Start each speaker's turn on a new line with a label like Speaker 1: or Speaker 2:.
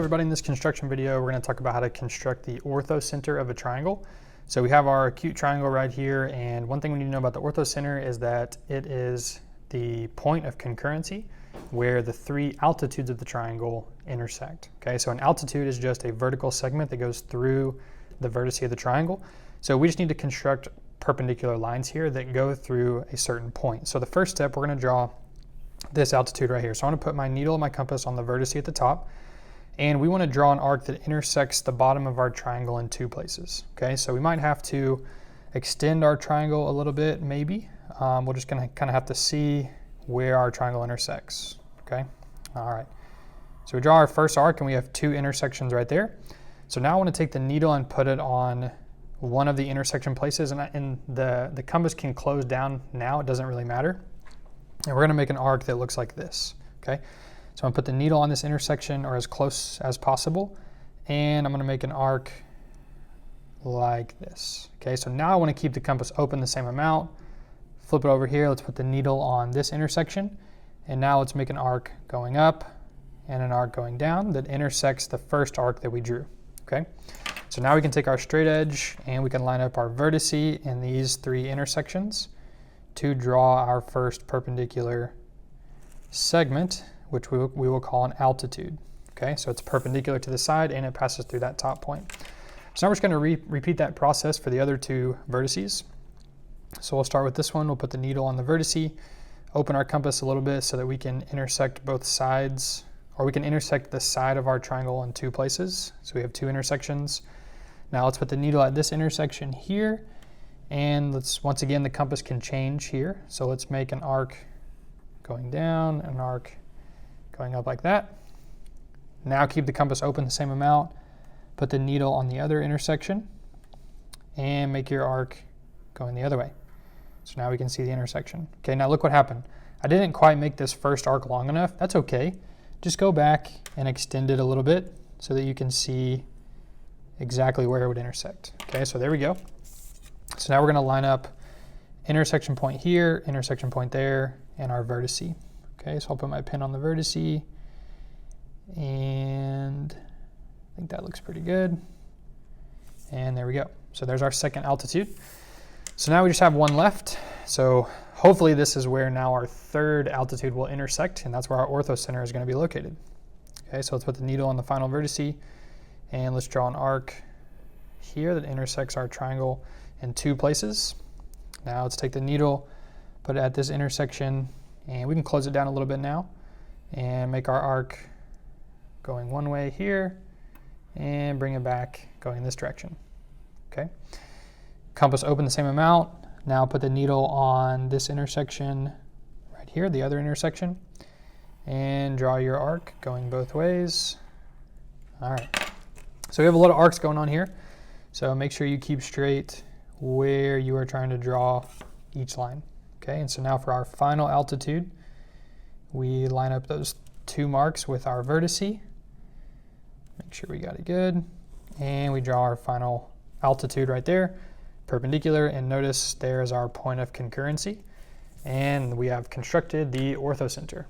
Speaker 1: everybody, in this construction video, we're going to talk about how to construct the orthocenter of a triangle. So we have our acute triangle right here, and one thing we need to know about the orthocenter is that it is the point of concurrency where the three altitudes of the triangle intersect. Okay, so an altitude is just a vertical segment that goes through the vertice of the triangle. So we just need to construct perpendicular lines here that go through a certain point. So the first step, we're going to draw this altitude right here. So I'm going to put my needle and my compass on the vertice at the top, and we want to draw an arc that intersects the bottom of our triangle in two places. Okay, so we might have to extend our triangle a little bit, maybe. We're just going to kind of have to see where our triangle intersects. Okay, all right. So we draw our first arc, and we have two intersections right there. So now I want to take the needle and put it on one of the intersection places, and the compass can close down now. It doesn't really matter. And we're going to make an arc that looks like this. Okay, so I'm going to put the needle on this intersection, or as close as possible, and I'm going to make an arc like this. Okay, so now I want to keep the compass open the same amount. Flip it over here. Let's put the needle on this intersection, and now let's make an arc going up and an arc going down that intersects the first arc that we drew. Okay, so now we can take our straight edge and we can line up our vertice in these three intersections to draw our first perpendicular segment, which we will call an altitude. Okay, so it's perpendicular to the side and it passes through that top point. So now we're just going to repeat that process for the other two vertices. So we'll start with this one. We'll put the needle on the vertice, open our compass a little bit so that we can intersect both sides, or we can intersect the side of our triangle in two places. So we have two intersections. Now let's put the needle at this intersection here, and once again, the compass can change here. So let's make an arc going down, an arc going up like that. Now keep the compass open the same amount, put the needle on the other intersection, and make your arc going the other way. So now we can see the intersection. Okay, now look what happened. I didn't quite make this first arc long enough. That's okay. Just go back and extend it a little bit so that you can see exactly where it would intersect. Okay, so there we go. So now we're going to line up intersection point here, intersection point there, and our vertice. Okay, so I'll put my pin on the vertice, and I think that looks pretty good. And there we go. So there's our second altitude. So now we just have one left. So hopefully this is where now our third altitude will intersect, and that's where our orthocenter is going to be located. Okay, so let's put the needle on the final vertice, and let's draw an arc here that intersects our triangle in two places. Now let's take the needle, put it at this intersection, and we can close it down a little bit now and make our arc going one way here and bring it back going in this direction. Okay, compass open the same amount. Now put the needle on this intersection right here, the other intersection, and draw your arc going both ways. All right, so we have a lot of arcs going on here, so make sure you keep straight where you are trying to draw each line. Okay, and so now for our final altitude, we line up those two marks with our vertice. Make sure we got it good, and we draw our final altitude right there, perpendicular, and notice there's our point of concurrency, and we have constructed the orthocenter.